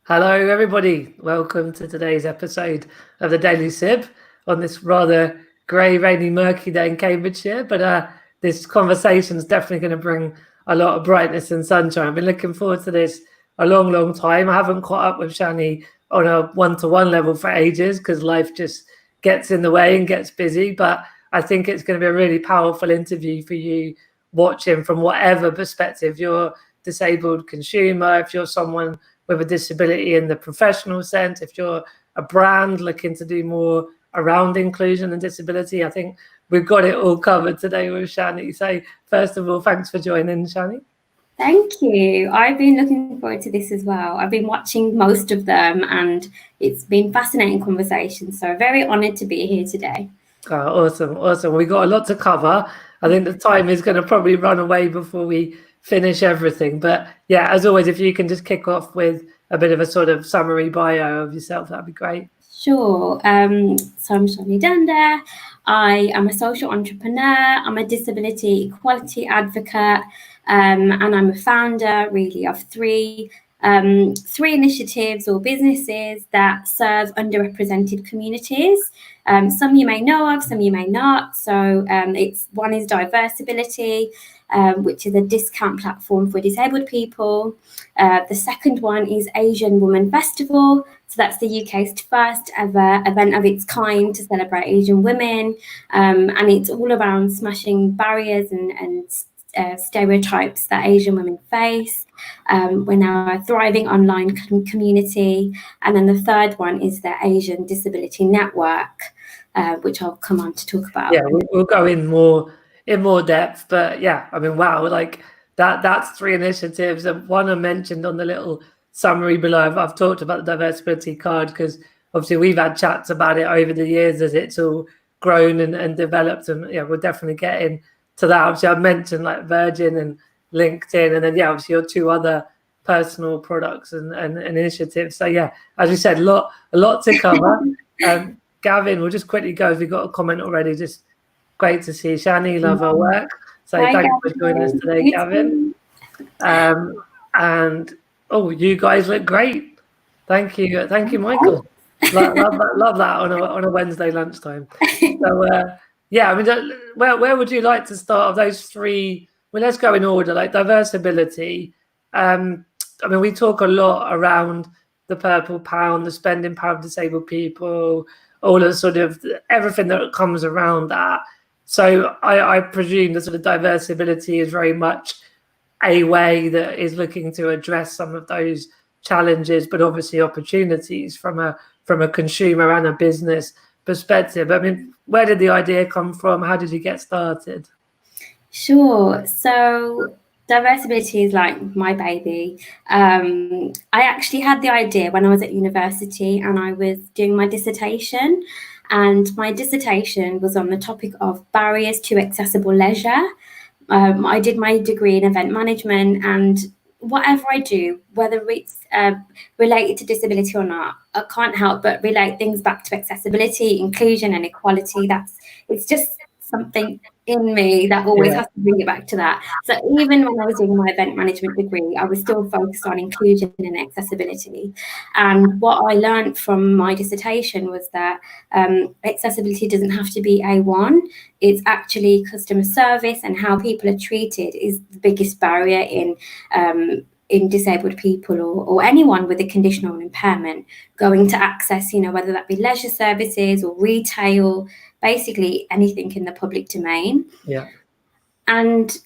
Hello, everybody. Welcome to today's episode of the Daily Sib on this rather grey, rainy, murky day in Cambridgeshire. But this conversation is definitely going to bring a lot of brightness and sunshine. I've been looking forward to this a long, long time. I haven't caught up with Shani on a one-to-one level for ages because life just gets in the way and gets busy. But I think it's going to be a really powerful interview for you watching from whatever perspective. You're a disabled consumer, if you're someone with a disability in the professional sense, if you're a brand looking to do more around inclusion and disability, I think we've got it all covered today with Shani. So first of all, thanks for joining, Shani. Thank you. I've been looking forward to this as well. I've been watching most of them and it's been fascinating conversation. So very honoured to be here today. Oh, awesome. We got a lot to cover. I think the time is going to probably run away before we finish everything. But yeah, as always, if you can just kick off with a bit of a sort of summary bio of yourself, that'd be great. Sure. So I'm Shani Danda. I am a social entrepreneur. I'm a disability equality advocate, and I'm a founder really of three initiatives or businesses that serve underrepresented communities. Some you may know of, some you may not. So one is Diversability, which is a discount platform for disabled people. The second one is Asian Women Festival. So that's the UK's first ever event of its kind to celebrate Asian women. And it's all around smashing barriers and stereotypes that Asian women face. We're now a thriving online community. And then the third one is the Asian Disability Network, which I'll come on to talk about. Yeah, we'll go in more depth. But yeah, I mean, wow, like that's three initiatives. And one I mentioned on the little summary below. I've talked about the Diversability card because obviously we've had chats about it over the years as it's all grown and developed. And yeah, we're definitely getting to that. Obviously, I mentioned like Virgin and LinkedIn, and then yeah, obviously your two other personal products and initiatives. So yeah, as you said, a lot to cover. Gavin, we'll just quickly go if you've got a comment already. Just great to see Shani, love her work. So thanks for joining us today, Gavin. And oh, you guys look great. Thank you, Michael. love that on a Wednesday lunchtime. So yeah, I mean, where would you like to start of those three? Well, let's go in order. Like Diversability. I mean, we talk a lot around the purple pound, the spending power of disabled people, all the sort of everything that comes around that. So I presume the sort of Diversability is very much a way that is looking to address some of those challenges, but obviously opportunities from a consumer and a business perspective. I mean, where did the idea come from? How did you get started? Sure. So Diversability is like my baby. I actually had the idea when I was at university and I was doing my dissertation. And my dissertation was on the topic of barriers to accessible leisure. I did my degree in event management, and whatever I do, whether it's related to disability or not, I can't help but relate things back to accessibility, inclusion, and equality. It's just something in me that always has to bring it back to that. So even when I was doing my event management degree, I was still focused on inclusion and accessibility. And what I learned from my dissertation was that accessibility doesn't have to be A1. It's actually customer service and how people are treated is the biggest barrier in disabled people or anyone with a condition or impairment going to access, whether that be leisure services or retail, basically anything in the public domain. Yeah. And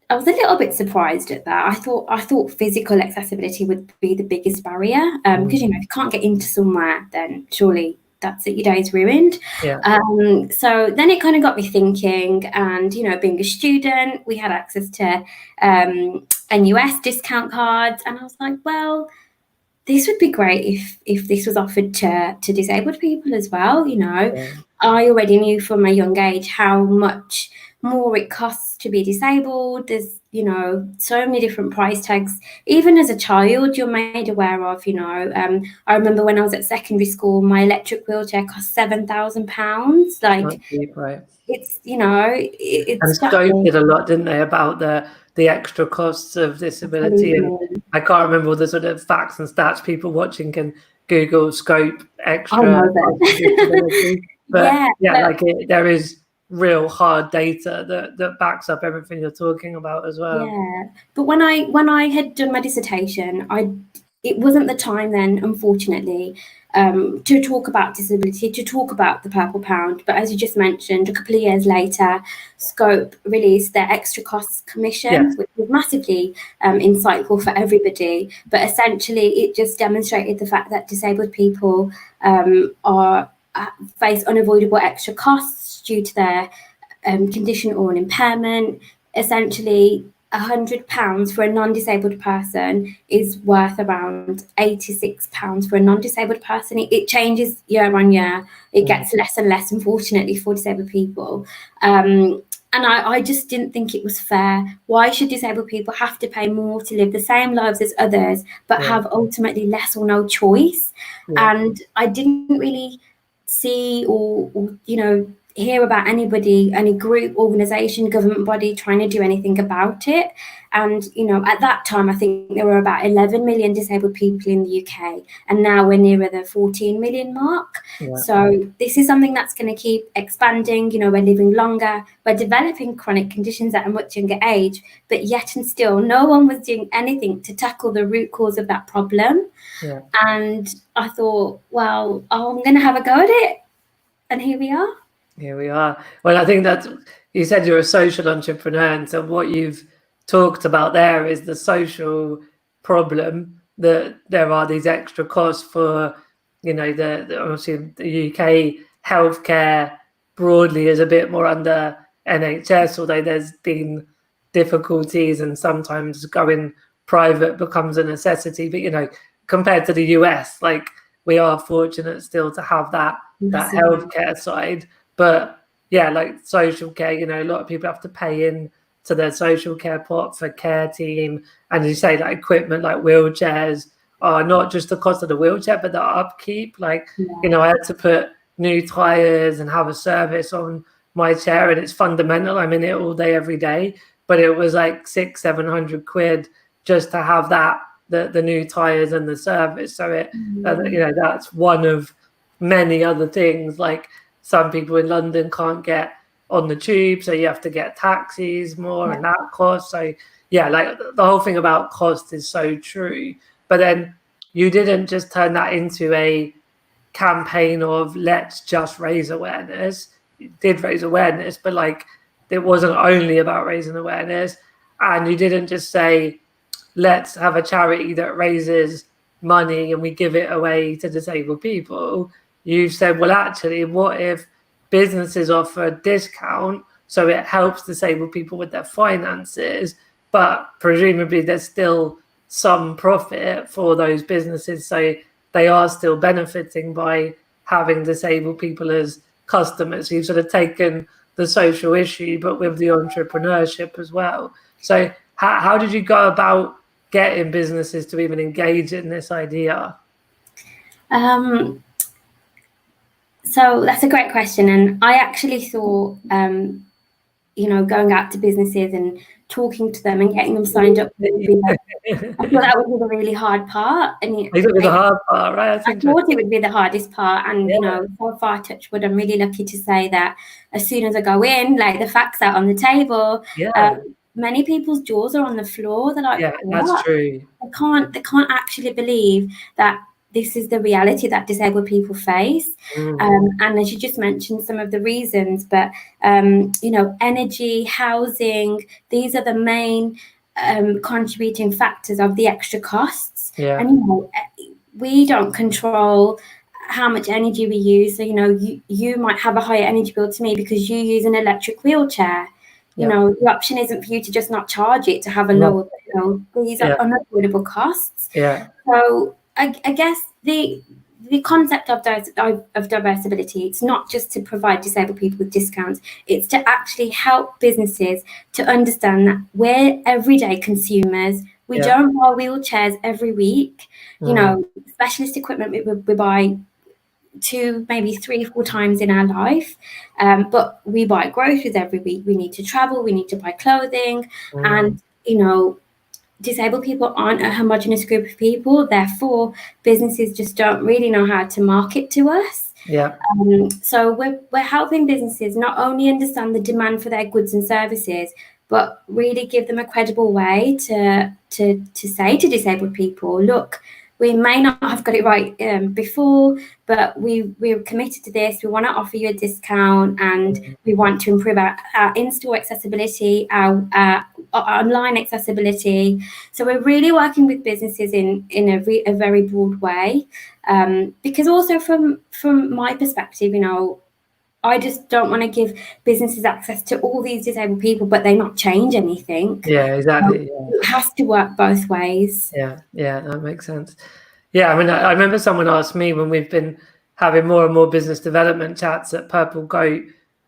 I was a little bit surprised at that. I thought physical accessibility would be the biggest barrier because, if you can't get into somewhere, then surely that's it, your day's ruined. Yeah. So then it kind of got me thinking, and being a student, we had access to NUS discount cards, and I was like, well, this would be great if this was offered to disabled people as well. I already knew from a young age how much more it costs to be disabled. There's you know, so many different price tags. Even as a child, you're made aware of, you know. I remember when I was at secondary school, my electric wheelchair cost £7,000. Like, Deep, right? it's, you know, And it's Scope shocking. did a lot, didn't they, about the extra costs of disability? And Absolutely. I can't remember all the sort of facts and stats. People watching can Google Scope I extra know cost of that. disability. But Yeah, yeah, but like there is real hard data that backs up everything you're talking about as well. yeah, but when I had done my dissertation, it wasn't the time then, unfortunately, to talk about disability, to talk about the Purple Pound. But as you just mentioned, a couple of years later, Scope released their Extra Costs Commission, Yes. which was massively insightful for everybody. But essentially, it just demonstrated the fact that disabled people are face unavoidable extra costs due to their condition or an impairment. Essentially, £100 for a non-disabled person is worth around £86 for a non-disabled person. It changes year on year. It gets less and less, unfortunately, for disabled people. And I just didn't think it was fair. Why should disabled people have to pay more to live the same lives as others, but have ultimately less or no choice? Yeah. And I didn't really see or you know, hear about anybody, any group, organisation, government body trying to do anything about it. And, you know, at that time, I think there were about 11 million disabled people in the UK, and now we're nearer the 14 million mark. Yeah. So this is something that's going to keep expanding. You know, we're living longer, we're developing chronic conditions at a much younger age, but yet and still, no one was doing anything to tackle the root cause of that problem. Yeah. And I thought, well, I'm going to have a go at it. And here we are. Here we are. Well, I think that you said you're a social entrepreneur, and so what you've talked about there is the social problem that there are these extra costs for, you know, the obviously the UK healthcare broadly is a bit more under NHS, although there's been difficulties and sometimes going private becomes a necessity. But you know, compared to the US, like we are fortunate still to have that healthcare side. But yeah, like social care, you know, a lot of people have to pay in to their social care pot for care team. And you say that equipment like wheelchairs are not just the cost of the wheelchair, but the upkeep. Like, you know, I had to put new tires and have a service on my chair, and it's fundamental. I'm in it all day, every day. But it was like £600-700 just to have that, the new tires and the service. So it, you know, that's one of many other things. Like some people in London can't get on the tube, so you have to get taxis more, and that cost. So yeah, like the whole thing about cost is so true. But then you didn't just turn that into a campaign of let's just raise awareness. You did raise awareness, but like it wasn't only about raising awareness. And you didn't just say, let's have a charity that raises money and we give it away to disabled people. You've said, well, actually, what if businesses offer a discount so it helps disabled people with their finances, but presumably there's still some profit for those businesses, so they are still benefiting by having disabled people as customers. You've sort of taken the social issue, but with the entrepreneurship as well. So how did you go about getting businesses to even engage in this idea? So that's a great question. And I actually thought, you know, going out to businesses and talking to them and getting them signed up would be I thought that would be the really hard part. And I thought it was the hard part, right? I thought it would be the hardest part. And, you know, so far, touch wood, I'm really lucky to say that as soon as I go in, like the facts out on the table, many people's jaws are on the floor. They're like, what? That's true. They can't actually believe that this is the reality that disabled people face. And as you just mentioned, some of the reasons, but, you know, energy, housing, these are the main contributing factors of the extra costs. And, you know, we don't control how much energy we use. So, you know, you might have a higher energy bill to me because you use an electric wheelchair. You know, the option isn't for you to just not charge it to have a lower bill. These are unavoidable costs. So I guess the the concept of diversibility, it's not just to provide disabled people with discounts, it's to actually help businesses to understand that we're everyday consumers. We don't buy wheelchairs every week. You know, specialist equipment we buy 2, maybe 3, 4 times in our life, but we buy groceries every week. We need to travel, we need to buy clothing, and you know, disabled people aren't a homogenous group of people, therefore businesses just don't really know how to market to us. So we're helping businesses not only understand the demand for their goods and services, but really give them a credible way to say to disabled people, look, we may not have got it right before, but we're committed to this. We want to offer you a discount, and we want to improve our in-store accessibility, our online accessibility. So we're really working with businesses in a very broad way, because also from my perspective, you know, I just don't want to give businesses access to all these disabled people, but they not change anything. Yeah, exactly. It has to work both ways. Yeah, that makes sense. Yeah, I mean, I remember someone asked me when we've been having more and more business development chats at Purple Goat.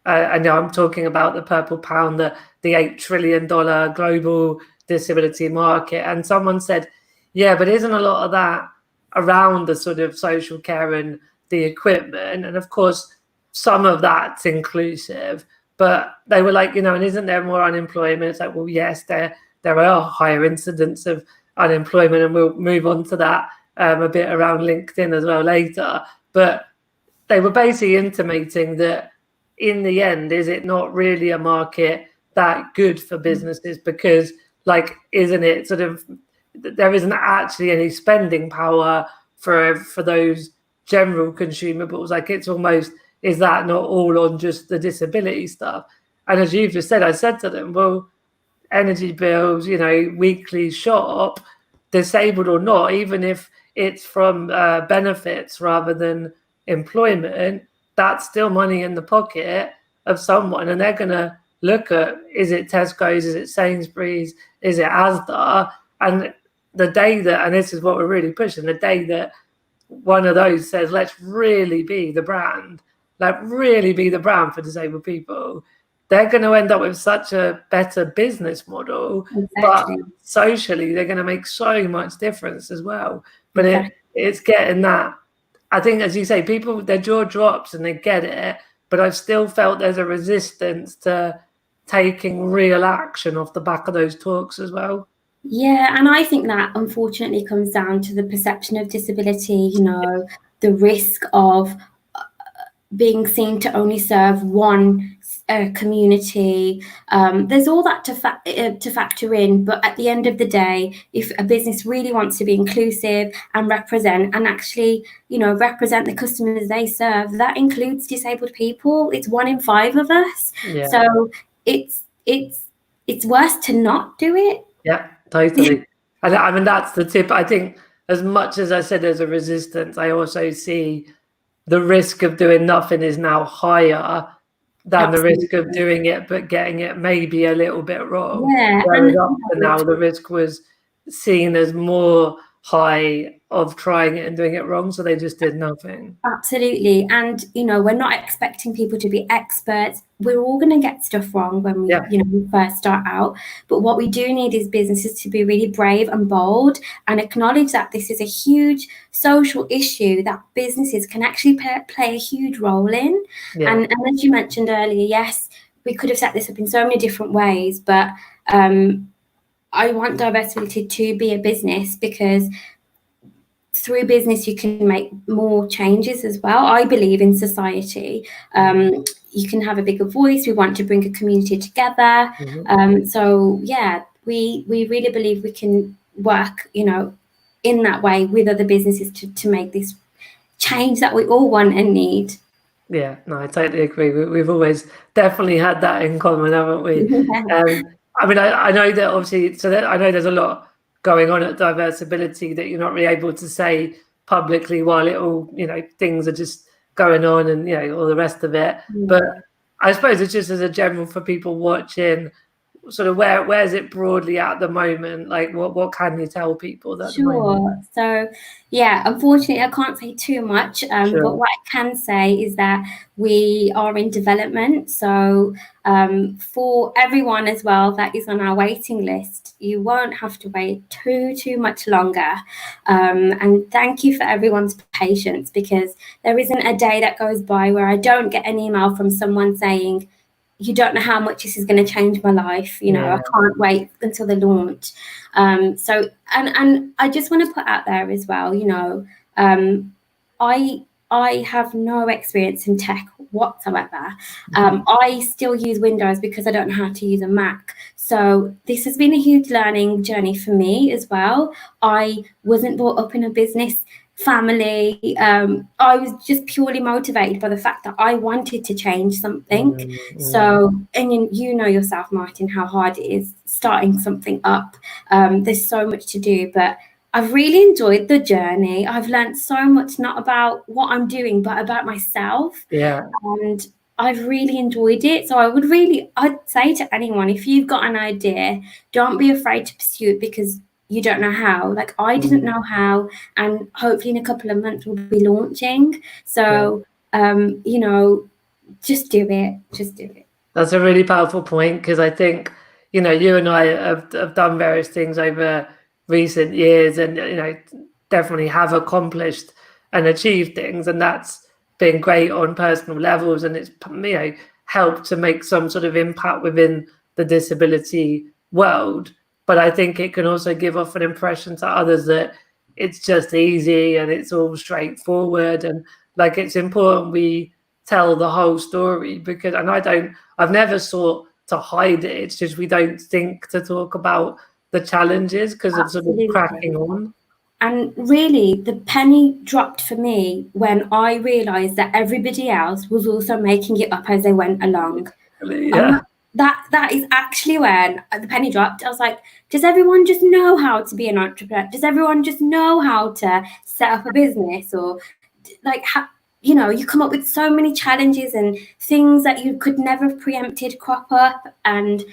I know I'm talking about the Purple Pound, the $8 trillion global disability market. And someone said, yeah, but isn't a lot of that around the sort of social care and the equipment? And of course, some of that's inclusive, but they were like, you know, and isn't there more unemployment? It's like, well, yes, there are higher incidents of unemployment, and we'll move on to that a bit around LinkedIn as well later. But they were basically intimating that in the end, is it not really a market that good for businesses? Because, like, isn't it sort of, there isn't actually any spending power for those general consumables. Like, it's almost, is that not all on just the disability stuff? And as you've just said, I said to them, well, energy bills, you know, weekly shop, disabled or not, even if it's from benefits rather than employment, that's still money in the pocket of someone. And they're going to look at, is it Tesco's, is it Sainsbury's, is it Asda? And the day that, and this is what we're really pushing, the day that one of those says, let's really be the brand, like really be the brand for disabled people, they're going to end up with such a better business model. Exactly. But socially, they're going to make so much difference as well. But exactly. It's getting that, I think, as you say, people, their jaw drops and they get it, but I've still felt there's a resistance to taking real action off the back of those talks as well. Yeah, and I think that unfortunately comes down to the perception of disability, you know, the risk of being seen to only serve one community. There's all that to factor in, but at the end of the day, if a business really wants to be inclusive and represent, and actually, you know, represent the customers they serve, that includes disabled people. It's 1 in 5 of us. Yeah. So it's worse to not do it. Yeah, totally. And I mean, that's the tip. I think as much as I said there's a resistance, I also see the risk of doing nothing is now higher than Absolutely. The risk of doing it but getting it maybe a little bit wrong. Yeah, and up to now the risk was seen as more high of trying it and doing it wrong, so they just did nothing. Absolutely. And you know, we're not expecting people to be experts. We're all going to get stuff wrong when we we first start out, but what we do need is businesses to be really brave and bold and acknowledge that this is a huge social issue that businesses can actually play a huge role in. And as you mentioned earlier, yes, we could have set this up in so many different ways, but I want Diversibility to be a business, because through business you can make more changes as well. I believe in society. You can have a bigger voice. We want to bring a community together. So yeah, we really believe we can work, you know, in that way with other businesses to make this change that we all want and need. Yeah, no, I totally agree. We've always definitely had that in common, haven't we? I mean, I know that obviously, I know there's a lot going on at Diversibility that you're not really able to say publicly while it all, you know, things are just going on and, you know, all the rest of it. But I suppose it's just as a general for people watching, sort of where's it broadly at the moment? Like what can you tell people that at the moment? So yeah, unfortunately I can't say too much, but what I can say is that we are in development. So for everyone as well that is on our waiting list, you won't have to wait too much longer. And thank you for everyone's patience, because there isn't a day that goes by where I don't get an email from someone saying, you don't know how much this is going to change my life. You know, I can't wait until the launch. So, and I just want to put out there as well, you know, I have no experience in tech whatsoever. I still use Windows because I don't know how to use a Mac. So this has been a huge learning journey for me as well. I wasn't brought up in a business family. I was just purely motivated by the fact that I wanted to change something. So, and you know yourself, Martin, how hard it is starting something up. There's so much to do, but I've really enjoyed the journey. I've learned so much, not about what I'm doing, but about myself. And I've really enjoyed it. So I'd say to anyone, if you've got an idea, don't be afraid to pursue it, because you don't know how. Like, I didn't know how, and hopefully in a couple of months we'll be launching. So, you know, just do it. Just do it. That's a really powerful point, because I think, you know, you and I have done various things over recent years, and, you know, definitely have accomplished and achieved things, and that's been great on personal levels, and it's, you know, helped to make some sort of impact within the disability world. But I think it can also give off an impression to others that it's just easy and it's all straightforward. And like, it's important we tell the whole story, because, and I've never sought to hide it. It's just we don't think to talk about the challenges because of sort of cracking on. And really, the penny dropped for me when I realised that everybody else was also making it up as they went along. That is actually when the penny dropped. I was like, does everyone just know how to be an entrepreneur? Does everyone just know how to set up a business? Or like, you know, you come up with so many challenges and things that you could never have preempted crop up. And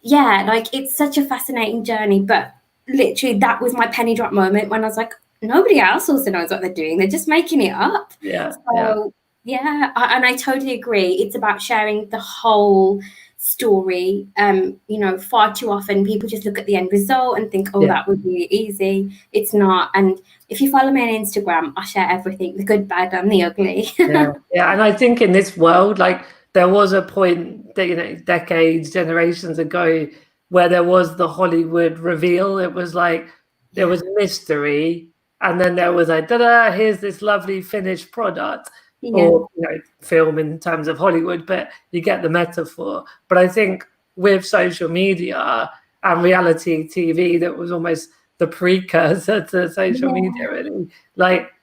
yeah, like, it's such a fascinating journey. But literally, that was my penny drop moment when I was like, nobody else also knows what they're doing. They're just making it up. So yeah, and I totally agree. It's about sharing the whole story. You know, far too often people just look at the end result and think, oh, that would be easy. It's not. And if you follow me on Instagram, I share everything, the good, bad, and the ugly. And I think in this world, like, there was a point that, you know, decades, generations ago, where there was the Hollywood reveal. It was like there was mystery, and then there was like, here's this lovely finished product. Or, you know, film in terms of Hollywood, but you get the metaphor. But I think with social media and reality TV, that was almost the precursor to social media, really. Like,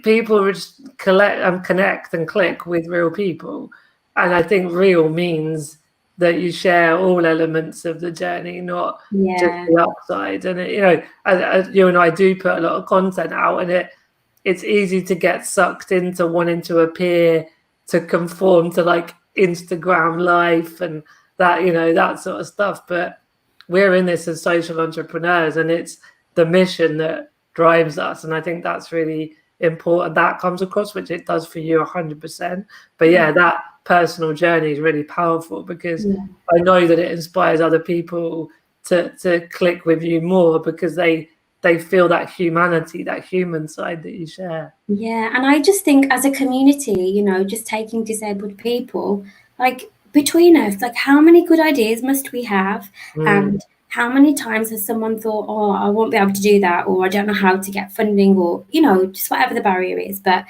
people would just connect and click with real people. And I think real means that you share all elements of the journey, not just the upside. And, you know, you and I do put a lot of content out, and it's easy to get sucked into wanting to appear to conform to like Instagram life and that, you know, that sort of stuff. But we're in this as social entrepreneurs, and it's the mission that drives us. And I think that's really important. That comes across, which it does for you 100%. But that personal journey is really powerful, because I know that it inspires other people to click with you more, because they feel that humanity, that human side that you share. Yeah, and I just think as a community, you know, just taking disabled people, like, between us, like, how many good ideas must we have? And how many times has someone thought, oh, I won't be able to do that, or I don't know how to get funding, or, you know, just whatever the barrier is. But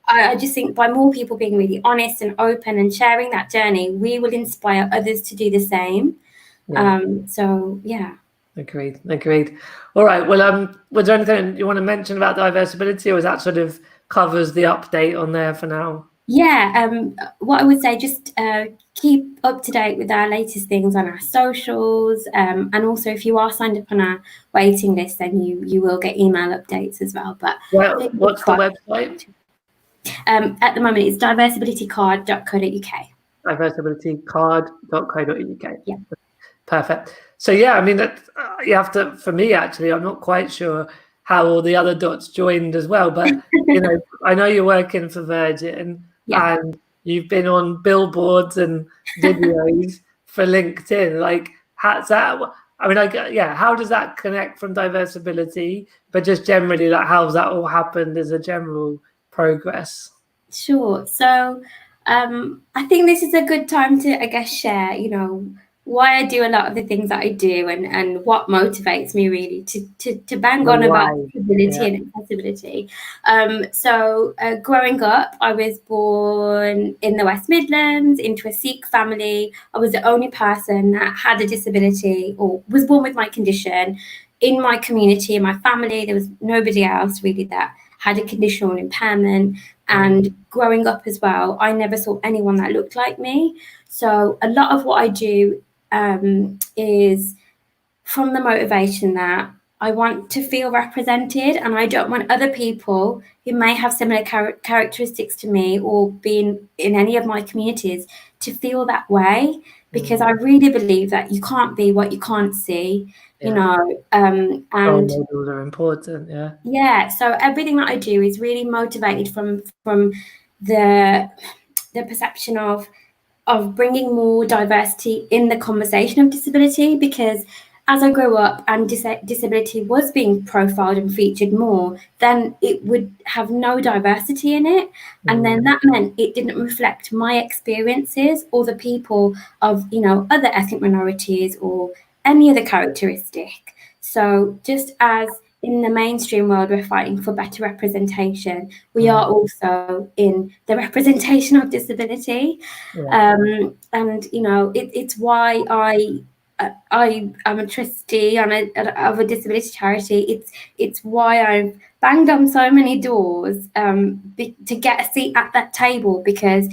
I just think by more people being really honest and open and sharing that journey, we will inspire others to do the same. So, yeah. Agreed. All right. Well, was there anything you want to mention about Diversibility, or is that sort of covers the update on there for now? Yeah. What I would say, just keep up to date with our latest things on our socials, and also if you are signed up on our waiting list, then you will get email updates as well. But what's the website? At the moment, it's diversibilitycard.co.uk. Diversibilitycard.co.uk. Yeah. Perfect. So yeah, I mean, you have to. For me, actually, I'm not quite sure how all the other dots joined as well. But I know you're working for Virgin, Yeah. and you've been on billboards and videos for LinkedIn. Like, how's that? I mean, how does that connect from Diversibility? But just generally, like, how's that all happened as a general progress? Sure. So I think this is a good time to, I guess, share, why I do a lot of the things that I do and what motivates me really to bang on about disability and accessibility. So growing up, I was born in the West Midlands into a Sikh family. I was the only person that had a disability or was born with my condition in my community, in my family. There was nobody else really that had a condition or impairment. And growing up as well, I never saw anyone that looked like me. So a lot of what I do is from the motivation that I want to feel represented, and I don't want other people who may have similar characteristics to me or being in any of my communities to feel that way, because I really believe that you can't be what you can't see, and models are important. Yeah. So everything that I do is really motivated from the perception of bringing more diversity in the conversation of disability, because as I grew up and disability was being profiled and featured more, then it would have no diversity in it. And then that meant it didn't reflect my experiences or the people of, other ethnic minorities or any other characteristic. So just as in the mainstream world, we're fighting for better representation, we are also in the representation of disability. And, it's why I am a trustee of a disability charity. It's why I've banged on so many doors to get a seat at that table, because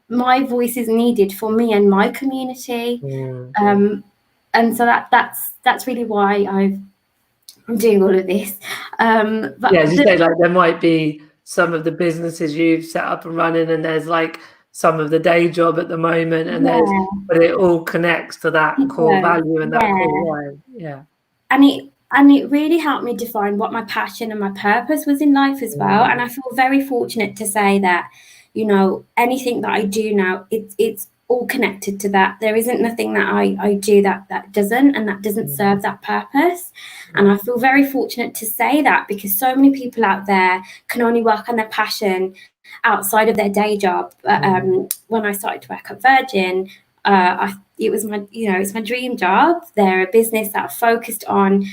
my voice is needed for me and my community. And so that's really why I'm doing all of this. But as you say, like, there might be some of the businesses you've set up and running, and there's like some of the day job at the moment, and but it all connects to that core value and that core why. And it really helped me define what my passion and my purpose was in life as well. And I feel very fortunate to say that, anything that I do now, it's all connected to that. There isn't nothing that I do that doesn't, and that doesn't serve that purpose. And I feel very fortunate to say that, because so many people out there can only work on their passion outside of their day job. When I started to work at Virgin, it was it's my dream job. They're a business that are focused on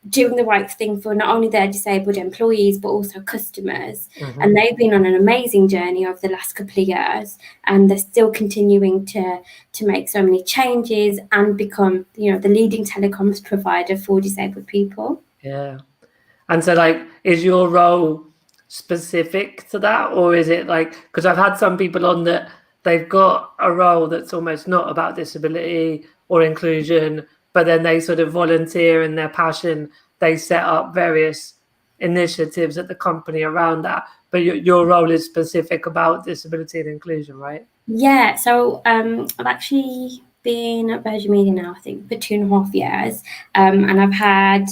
doing the right thing for not only their disabled employees but also customers. And they've been on an amazing journey over the last couple of years, and they're still continuing to make so many changes and become the leading telecoms provider for disabled people. And so, like, is your role specific to that, or is it like, because I've had some people on that they've got a role that's almost not about disability or inclusion, but then they sort of volunteer in their passion, they set up various initiatives at the company around that, but your role is specific about disability and inclusion, right? Yeah, so I've actually been at Virgin Media now, I think, for 2.5 years, and I've had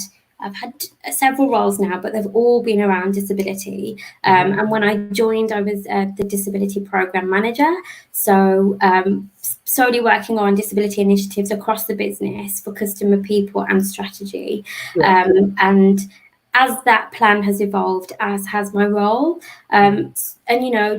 several roles now, but they've all been around disability. And when I joined, I was the disability program manager. So solely working on disability initiatives across the business for customer, people and strategy. And as that plan has evolved, as has my role. And,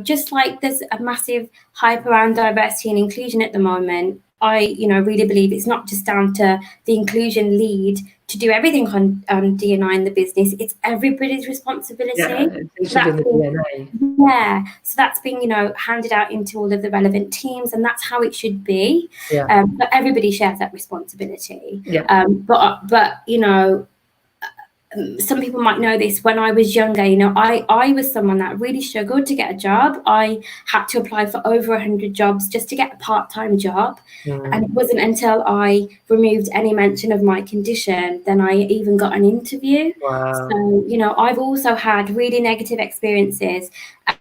just like there's a massive hype around diversity and inclusion at the moment, I, really believe it's not just down to the inclusion lead to do everything on D&I in the business. It's everybody's responsibility. So that's being, handed out into all of the relevant teams, and that's how it should be. But everybody shares that responsibility. But some people might know this. When I was younger, I was someone that really struggled to get a job. I had to apply for over 100 jobs just to get a part-time job. And it wasn't until I removed any mention of my condition then I even got an interview. So, I've also had really negative experiences,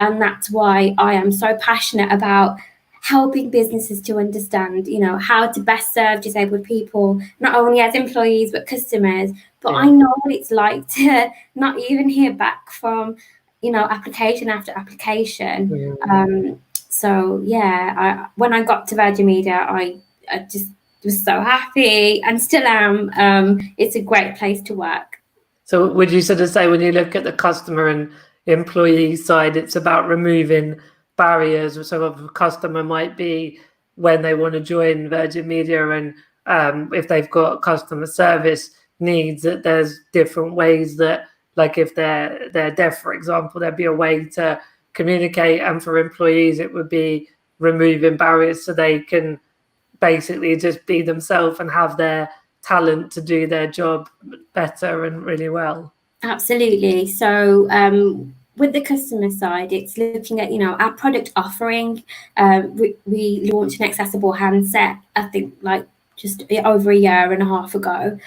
and that's why I am so passionate about helping businesses to understand, how to best serve disabled people, not only as employees but customers. But I know what it's like to not even hear back from, application after application. So yeah, when I got to Virgin Media, I just was so happy and still am. It's a great place to work. So would you sort of say, when you look at the customer and employee side, it's about removing barriers? So a customer might be when they want to join Virgin Media, and if they've got customer service needs, that there's different ways that, like if they're deaf, for example, there'd be a way to communicate. And for employees, it would be removing barriers so they can basically just be themselves and have their talent to do their job better and really well. Absolutely. So with the customer side, it's looking at, our product offering. We launched an accessible handset, I think, like just over a year and a half ago.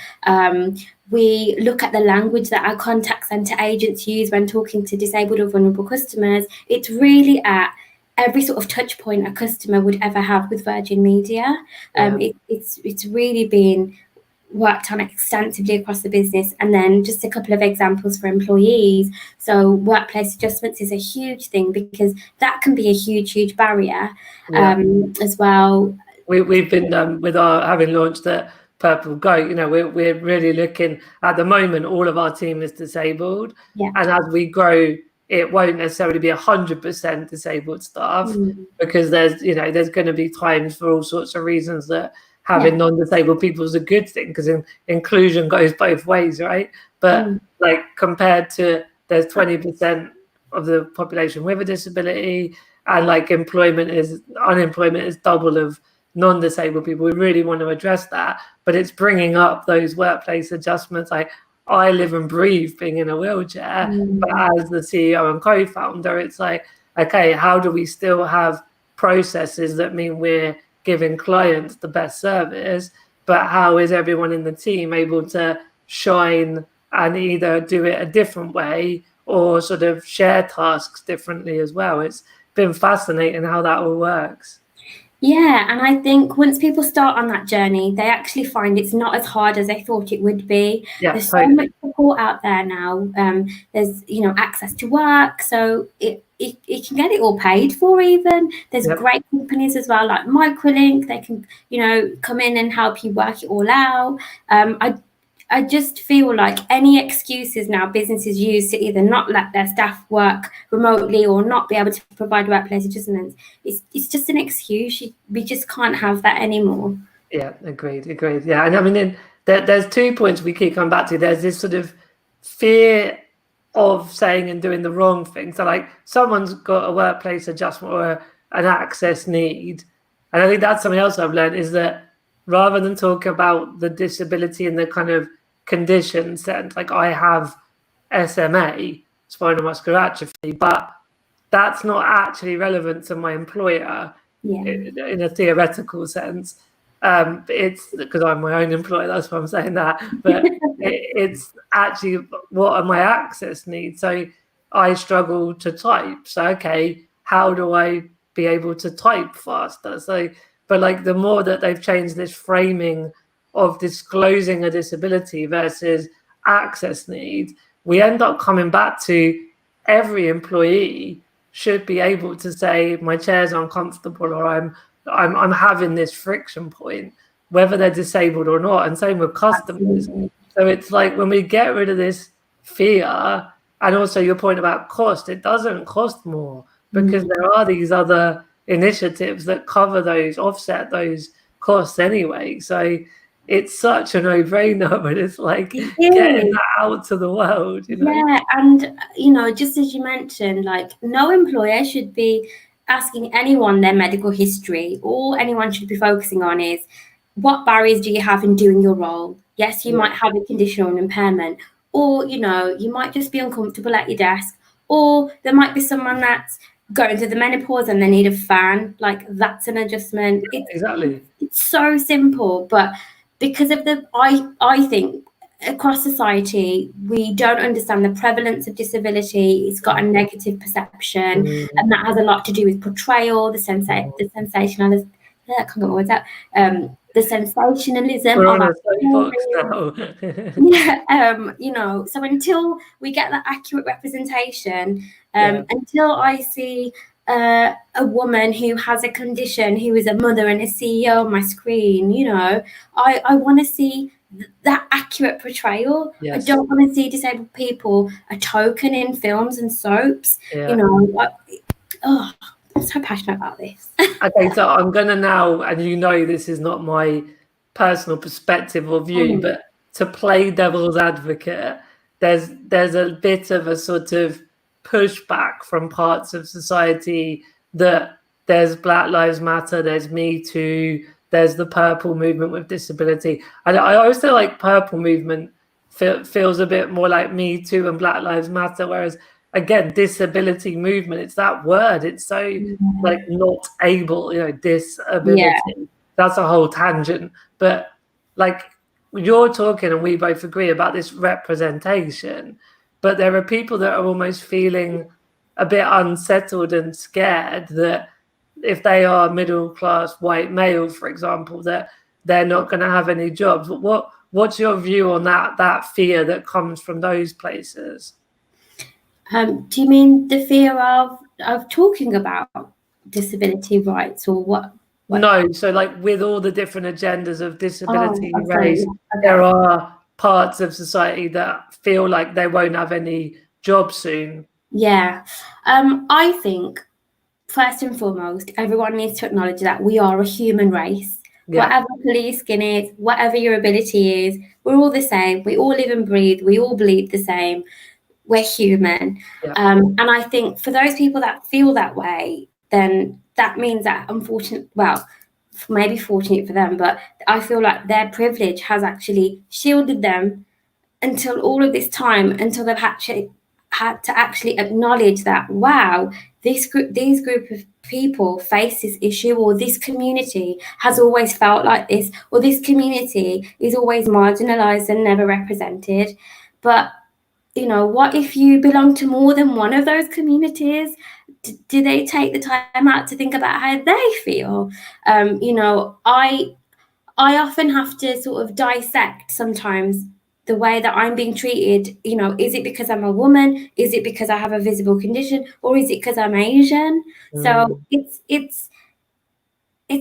We look at the language that our contact centre agents use when talking to disabled or vulnerable customers. It's really at every sort of touch point a customer would ever have with Virgin Media. It's really been worked on extensively across the business. And then just a couple of examples for employees. So workplace adjustments is a huge thing, because that can be a huge barrier as well. We've been with our having launched the Purple Goat, we're really looking at the moment. All of our team is disabled, and as we grow, it won't necessarily be 100% disabled staff, because there's going to be times, for all sorts of reasons, that having non-disabled people is a good thing, because inclusion goes both ways, right? But like, compared to, there's 20% of the population with a disability, and like unemployment is double of non-disabled people. We really want to address that, but it's bringing up those workplace adjustments. Like, I live and breathe being in a wheelchair, but as the CEO and co-founder, it's like, okay, how do we still have processes that mean we're giving clients the best service, but how is everyone in the team able to shine and either do it a different way or sort of share tasks differently as well? It's been fascinating how that all works. Yeah, and I think once people start on that journey, they actually find it's not as hard as they thought it would be. There's so much support out there now. There's access to work, so it can get it all paid for even. There's great companies as well, like Microlink. They can come in and help you work it all out. I just feel like any excuses now businesses use to either not let their staff work remotely or not be able to provide workplace adjustments, it's just an excuse. We just can't have that anymore. Yeah, agreed. Yeah, and I mean, there's 2 points we keep coming back to. There's this sort of fear of saying and doing the wrong thing. So like, someone's got a workplace adjustment or an access need, and I think that's something else I've learned, is that rather than talk about the disability and the kind of condition sense, like I have SMA, spinal muscular atrophy, but that's not actually relevant to my employer in a theoretical sense. It's because I'm my own employer, that's why I'm saying that. But it's actually, what are my access needs? So I struggle to type. So, okay, how do I be able to type faster? So, but like, the more that they've changed this framing of disclosing a disability versus access needs, we end up coming back to every employee should be able to say, my chair's uncomfortable, or I'm having this friction point, whether they're disabled or not. And same with customers. Absolutely. So it's like, when we get rid of this fear, and also your point about cost, it doesn't cost more, because there are these other initiatives that cover those, offset those costs anyway. So it's such a no-brainer, but it's like getting that out to the world. Yeah, and just as you mentioned, like, no employer should be asking anyone their medical history. All anyone should be focusing on is, what barriers do you have in doing your role? Yes, you might have a condition or an impairment, or you might just be uncomfortable at your desk, or there might be someone that's going through the menopause and they need a fan. Like, that's an adjustment. Exactly. It's so simple, but because of I think across society, we don't understand the prevalence of disability. It's got a negative perception, and that has a lot to do with portrayal, the sensationalism. I can't get my words out. The sensationalism We're of on our a soapbox now. yeah, you know, so until we get that accurate representation, until I see a woman who has a condition, who is a mother and a CEO on my screen, you know, I want to see that accurate portrayal. I don't want to see disabled people a token in films and soaps. You know, I'm so passionate about this. Okay, so I'm going to now, and you know this is not my personal perspective or view, but to play devil's advocate, there's a bit of a sort of pushback from parts of society that there's Black Lives Matter, there's Me Too, there's the Purple movement with disability. And I always feel like Purple movement feels a bit more like Me Too and Black Lives Matter, whereas again, disability movement, it's that word, it's so like not able, you know, disability. That's a whole tangent, but like you're talking and we both agree about this representation, but there are people that are almost feeling a bit unsettled and scared that if they are middle class white male, for example, that they're not going to have any jobs. What's your view on that fear that comes from those places? Do you mean the fear of talking about disability rights, or what? No, so like with all the different agendas of disability race, there are parts of society that feel like they won't have any jobs soon. Yeah, I think first and foremost, everyone needs to acknowledge that we are a human race. Whatever color your skin is, whatever your ability is, we're all the same. We all live and breathe. We all bleed the same. We're human. And I think for those people that feel that way, then that means that maybe fortunate for them, but I feel like their privilege has actually shielded them until all of this time, until they've actually had to actually acknowledge that, wow, these group of people face this issue, or this community has always felt like this, or this community is always marginalized and never represented. But you know, what if you belong to more than one of those communities? Do they take the time out to think about how they feel? You know, I often have to sort of dissect sometimes the way that I'm being treated. You know, is it because I'm a woman? Is it because I have a visible condition? Or is it because I'm Asian? So it's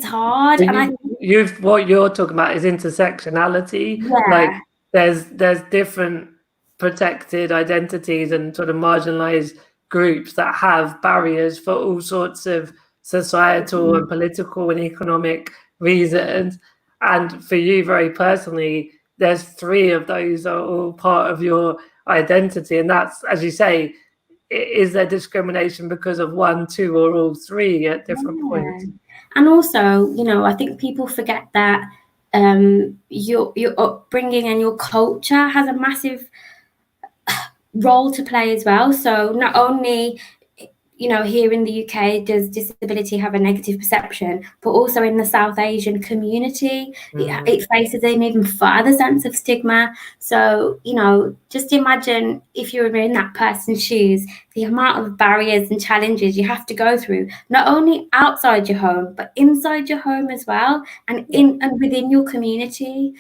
hard. What you're talking about is intersectionality. Like there's different protected identities and sort of marginalized groups that have barriers for all sorts of societal and political and economic reasons. And for you very personally, there's 3 of those are all part of your identity. And that's, as you say, is there discrimination because of 1, 2, or all 3 at different points? And also, you know, I think people forget that your upbringing and your culture has a massive role to play as well. So not only, you know, here in the UK does disability have a negative perception, but also in the South Asian community, it faces an even further sense of stigma. So, you know, just imagine if you were in that person's shoes, the amount of barriers and challenges you have to go through, not only outside your home, but inside your home as well, and within your community.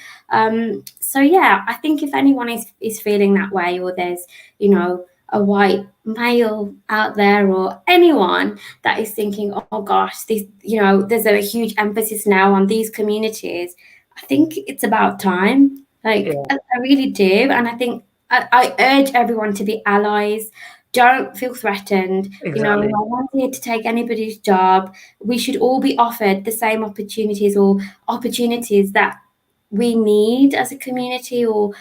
So yeah, I think if anyone is feeling that way, or there's, you know, a white male out there, or anyone that is thinking, oh gosh, this, you know, there's a huge emphasis now on these communities, I think it's about time. Like, I really do. And I think I urge everyone to be allies. Don't feel threatened. You know, no one's here to take anybody's job. We should all be offered the same opportunities, or opportunities that we need as a community, or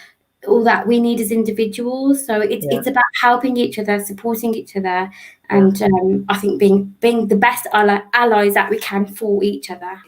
that we need as individuals. So it's about helping each other, supporting each other, and I think being the best allies that we can for each other.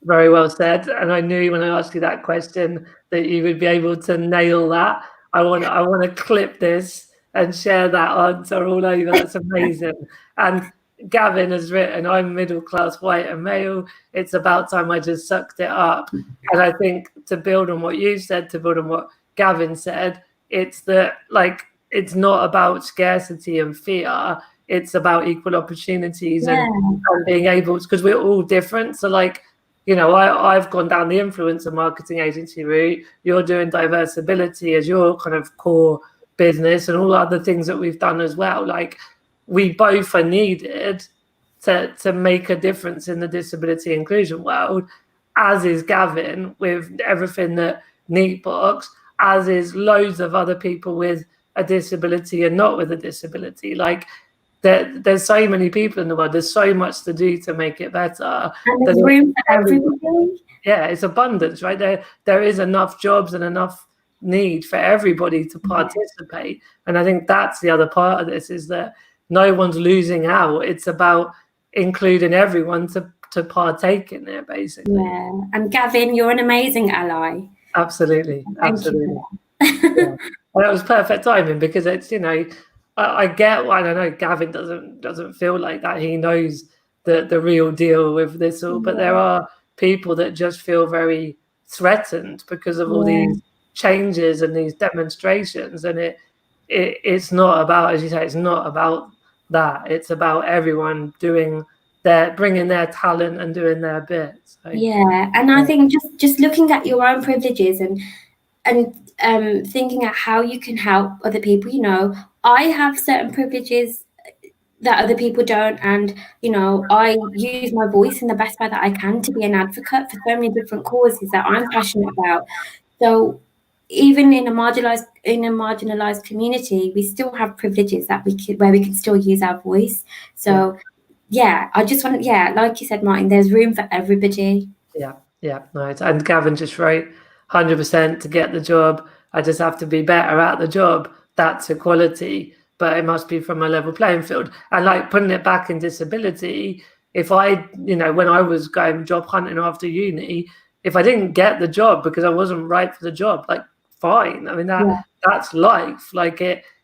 Very well said. And I knew when I asked you that question that you would be able to nail that. I want to clip this and share that answer all over. That's amazing. And Gavin has written, I'm middle class, white and male. It's about time I just sucked it up. And I think to build on what you said, to build on what Gavin said, it's that like it's not about scarcity and fear. It's about equal opportunities and being able, because we're all different. So like, you know, I've gone down the influencer marketing agency route. You're doing Diversability as your kind of core business, and all other things that we've done as well. Like, we both are needed to make a difference in the disability inclusion world, as is Gavin with everything that Neatbox, as is loads of other people with a disability and not with a disability. Like, there's so many people in the world. There's so much to do to make it better. And there's room for everybody. Yeah, it's abundance, right? There is enough jobs and enough need for everybody to participate. And I think that's the other part of this, is that no one's losing out. It's about including everyone to partake in it, basically. Yeah. And Gavin, you're an amazing ally. Absolutely. Absolutely. Yeah. Well, that was perfect timing, because it's, you know, I get why. I know Gavin doesn't feel like that. He knows the real deal with this all, but there are people that just feel very threatened because of all these changes and these demonstrations. And it's not about, as you say, it's not about that. It's about everyone bringing their talent and doing their bit. So, and I think just looking at your own privileges and thinking at how you can help other people. You know, I have certain privileges that other people don't, and you know, I use my voice in the best way that I can to be an advocate for so many different causes that I'm passionate about. So even in a marginalized community, we still have privileges that where we can still use our voice. So I just want like you said, Martin, there's room for everybody. Nice. And Gavin just wrote 100% to get the job. I just have to be better at the job. That's equality, but it must be from a level playing field. And like, putting it back in disability, if I, you know, when I was going job hunting after uni, if I didn't get the job because I wasn't right for the job, like, fine. I mean, that's life. Like,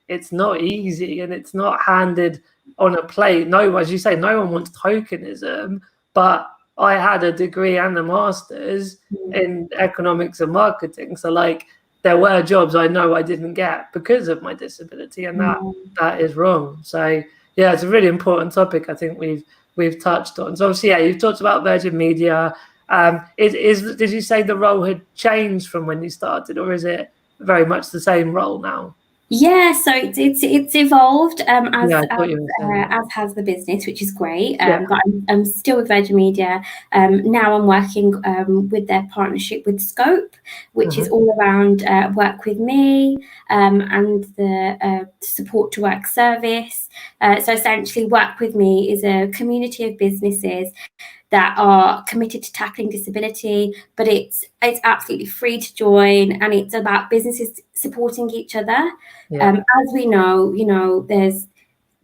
it's not easy, and it's not handed on a plate. No, as you say, no one wants tokenism, but I had a degree and a master's in economics and marketing. So like, there were jobs I know I didn't get because of my disability, and that is wrong. So yeah, it's a really important topic I think we've touched on. So obviously, you've talked about Virgin Media. Did you say the role had changed from when you started, or is it very much the same role now? Yeah, so it's evolved as has the business, which is great. But I'm still with Virgin Media. Now I'm working with their partnership with Scope, which is all around Work With Me and the support to work service. So essentially, Work With Me is a community of businesses that are committed to tackling disability, but it's absolutely free to join, and it's about businesses supporting each other. As we know, you know, there's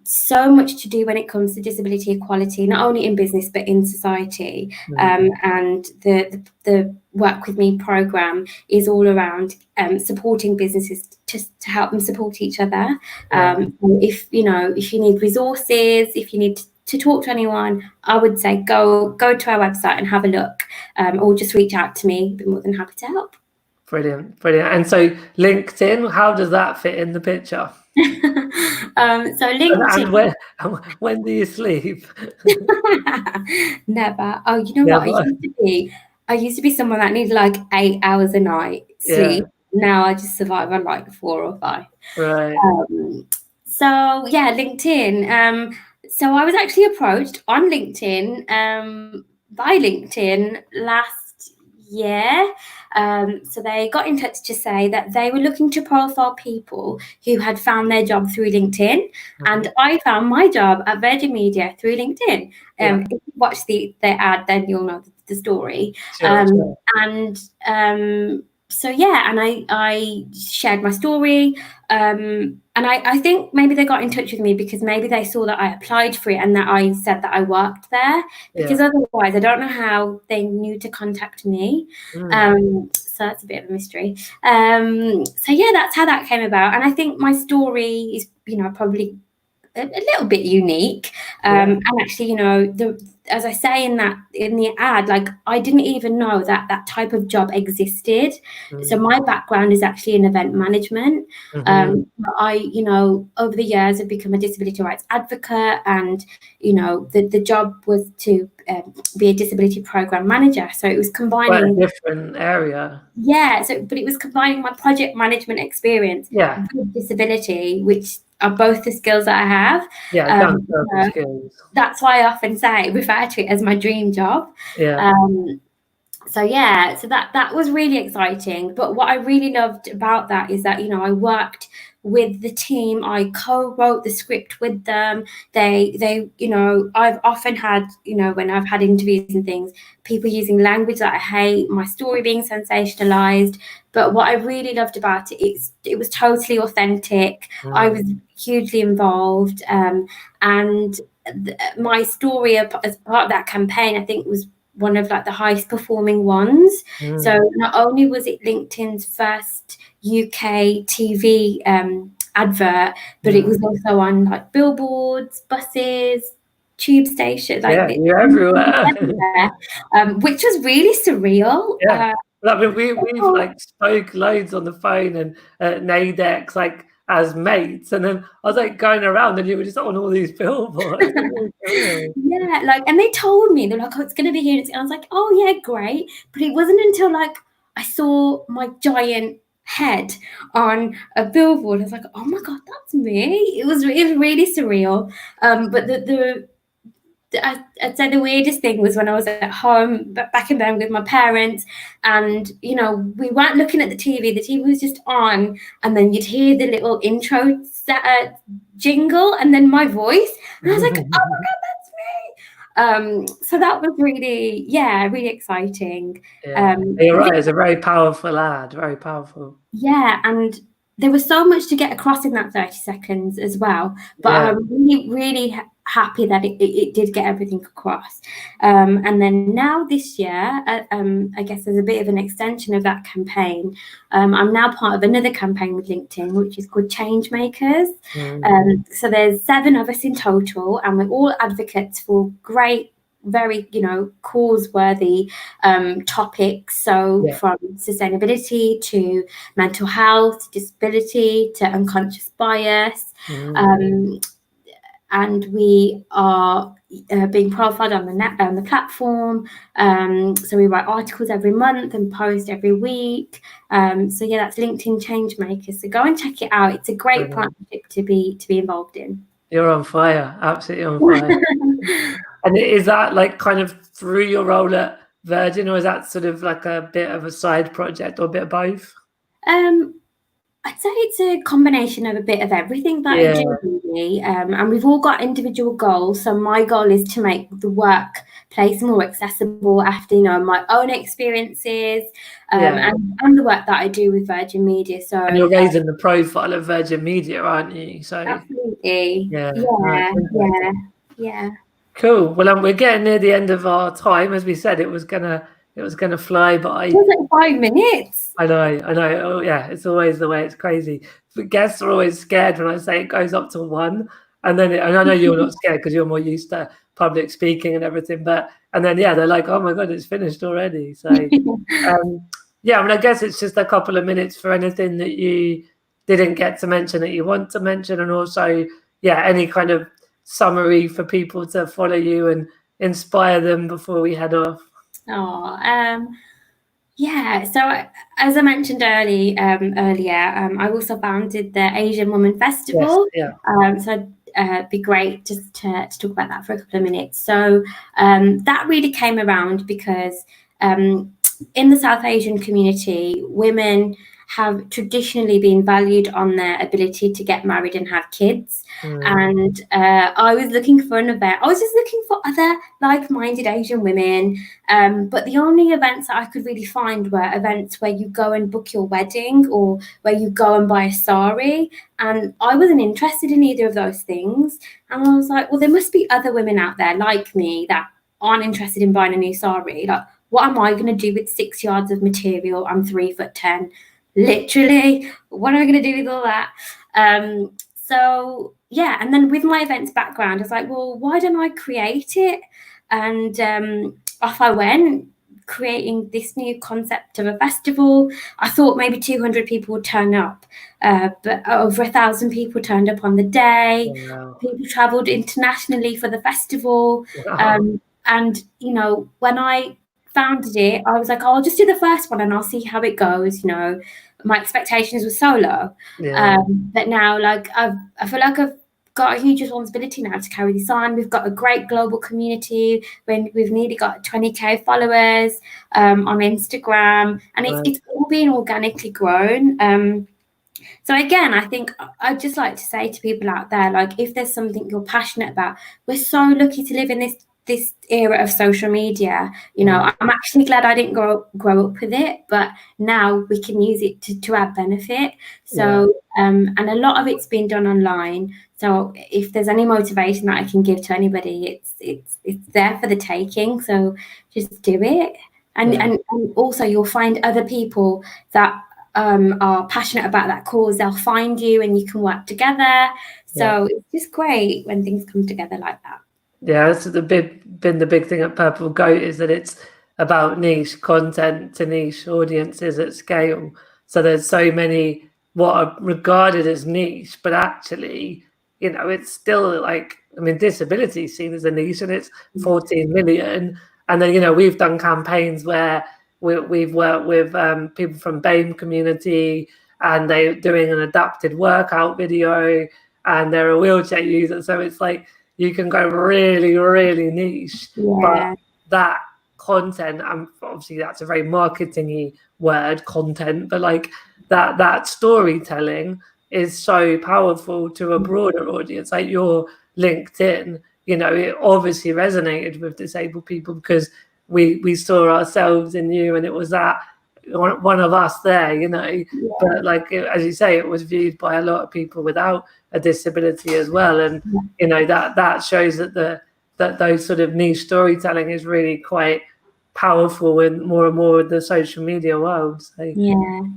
so much to do when it comes to disability equality, not only in business but in society. And the Work With Me program is all around supporting businesses to help them support each other. If you need resources, if you need to talk to anyone, I would say go to our website and have a look, or just reach out to me. I'd be more than happy to help. Brilliant. And so LinkedIn, how does that fit in the picture? So LinkedIn. And when do you sleep? Never. Oh, you know what? I used to be someone that needed like 8 hours a night sleep. Now I just survive on like 4 or 5. Right. So yeah, LinkedIn. So I was actually approached on LinkedIn by LinkedIn last year. So they got in touch to say that they were looking to profile people who had found their job through LinkedIn. And I found my job at Virgin Media through LinkedIn. If you watch the ad, then you'll know the story. Sure. So yeah, and I shared my story, and I think maybe they got in touch with me because maybe they saw that I applied for it and that I said that I worked there, because otherwise I don't know how they knew to contact me. So that's a bit of a mystery. So yeah, that's how that came about. And I think my story is, probably a little bit unique. And actually, as I say in the ad, like I didn't even know that type of job existed. So my background is actually in event management. I, over the years have become a disability rights advocate, and the job was to be a disability program manager. So it was combining quite a different area. Yeah, but it was combining my project management experience with disability, which are both the skills that I have. Transferable skills. That's why I often refer to it as my dream job. So that was really exciting. But what I really loved about that is that, I worked with the team. I co-wrote the script with them. They I've often had, when I've had interviews and things, people using language that I hate, my story being sensationalized. But what I really loved about it was totally authentic. I was hugely involved. And my story as part of that campaign, I think, was one of like the highest performing ones. So not only was it LinkedIn's first UK TV advert, but it was also on like billboards, buses, tube stations, you're everywhere. Which was really surreal. We've like spoke loads on the phone and at NAIDEX, like as mates, and then I was like going around and you were just on all these billboards. And they told me, they're like, oh, it's going to be here. I was like, oh yeah, great. But it wasn't until like I saw my giant head on a billboard, I was like, oh my God, that's me. It was really surreal. But I'd say the weirdest thing was when I was at home back in Birmingham with my parents, and we weren't looking at the TV was just on, and then you'd hear the little intro jingle and then my voice, and I was like, oh my God, that's me. So that was really exciting. You're right, it's a very powerful ad, very powerful. And there was so much to get across in that 30 seconds as well, but I'm really happy that it did get everything across. And then now this year, I guess as a bit of an extension of that campaign, I'm now part of another campaign with LinkedIn, which is called Changemakers. So there's 7 of us in total, and we're all advocates for great, very cause-worthy topics, so from sustainability to mental health, disability to unconscious bias, and we are being profiled on the platform. So we write articles every month and post every week. So that's LinkedIn Changemakers. So go and check it out. It's a great partnership to be involved in. You're on fire, absolutely on fire. And is that like kind of through your role at Virgin, or is that sort of like a bit of a side project or a bit of both? I'd say it's a combination of a bit of everything that I do, really. And we've all got individual goals. So my goal is to make the workplace more accessible after, my own experiences and the work that I do with Virgin Media. So and you're raising the profile of Virgin Media, aren't you? So absolutely. Yeah. Cool. Well, we're getting near the end of our time. As we said, it was gonna fly by. It was like 5 minutes. I know. Oh yeah, it's always the way. It's crazy. But guests are always scared when I say it goes up to 1, and then and I know you're not scared because you're more used to public speaking and everything. And then they're like, oh my God, it's finished already. So I guess it's just a couple of minutes for anything that you didn't get to mention that you want to mention, and also any kind of summary for people to follow you and inspire them before we head off. So as I mentioned earlier, I also founded the Asian Woman Festival. So it'd be great just to talk about that for a couple of minutes. So that really came around because in the South Asian community, women have traditionally been valued on their ability to get married and have kids. And I was looking for an event. I was just looking for other like-minded Asian women. But the only events that I could really find were events where you go and book your wedding or where you go and buy a sari. And I wasn't interested in either of those things. And I was like, well, there must be other women out there like me that aren't interested in buying a new sari. Like, what am I going to do with 6 yards of material? I'm 3'10". Literally, what am I going to do with all that? So yeah, and then with my events background, I was like, well, why don't I create it? And off I went, creating this new concept of a festival. I thought maybe 200 people would turn up, but over 1,000 people turned up on the day. Wow. People travelled internationally for the festival. Wow. And, you know, when I founded it, I was like, oh, I'll just do the first one and I'll see how it goes. You know, my expectations were so low. Yeah. But now, like, I feel like I've got a huge responsibility now to carry this on. We've got a great global community. We've nearly got 20k followers on Instagram, and it's all being organically grown. So again, I think I'd just like to say to people out there, like, if there's something you're passionate about, we're so lucky to live in this era of social media. You know, I'm actually glad I didn't grow up with it, but now we can use it to our benefit. So and a lot of it's been done online. So if there's any motivation that I can give to anybody, it's there for the taking. So just do it. And also you'll find other people that are passionate about that cause. They'll find you and you can work together. So it's just great when things come together like that. Yeah, that's been the big thing at Purple Goat, is that it's about niche content to niche audiences at scale. So there's so many what are regarded as niche, but actually, you know, it's still like, I mean, disability is seen as a niche, and it's 14 million. And then, you know, we've done campaigns where we've worked with people from BAME community, and they're doing an adapted workout video, and they're a wheelchair user. So it's like, you can go really, really niche, but that content, and obviously that's a very marketing-y word, content, but like that storytelling is so powerful to a broader audience. Like your LinkedIn, you know, it obviously resonated with disabled people because we saw ourselves in you, and it was that one of us there, you know. But like, as you say, it was viewed by a lot of people without a disability as well, and you know, that shows that those sort of niche storytelling is really quite powerful in more and more of the social media world. So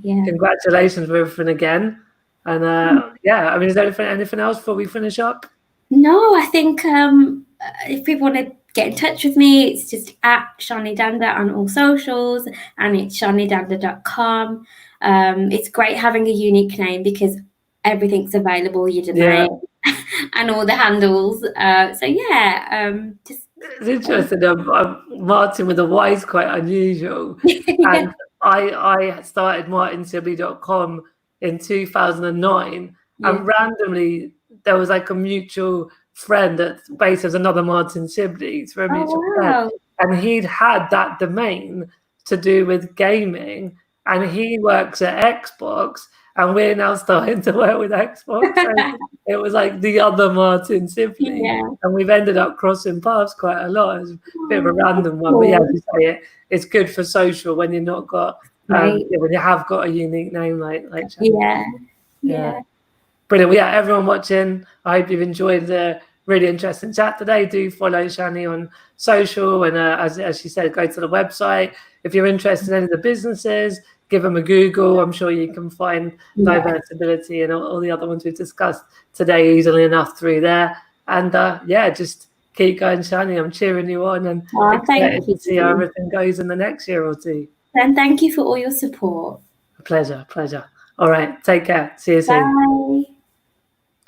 congratulations with everything again. And I mean, is there anything else before we finish up? No, I think if people want to get in touch with me, it's just at Shani Dhanda on all socials, and it's shanidhanda.com. It's great having a unique name because everything's available, your domain and all the handles. So just it's interesting. Martin with a Y is quite unusual. And I started martinsibley.com in 2009, and randomly there was like a mutual friend that based as another Martin Sibley through a mutual friend, and he'd had that domain to do with gaming, and he works at Xbox, and we're now starting to work with Xbox. So it was like the other Martin Sibley, and we've ended up crossing paths quite a lot. It's a bit of a random one, but yeah, as you say, it's good for social when you're not got when you have got a unique name like yeah. Brilliant. Well, yeah, everyone watching, I hope you've enjoyed the really interesting chat today. Do follow Shani on social, and as she said, go to the website. If you're interested in any of the businesses, give them a Google. I'm sure you can find Diversability and all the other ones we've discussed today easily enough through there. And just keep going, Shani. I'm cheering you on, and excited to see how everything goes in the next year or two. And thank you for all your support. Pleasure. All right, take care. See you soon. Bye.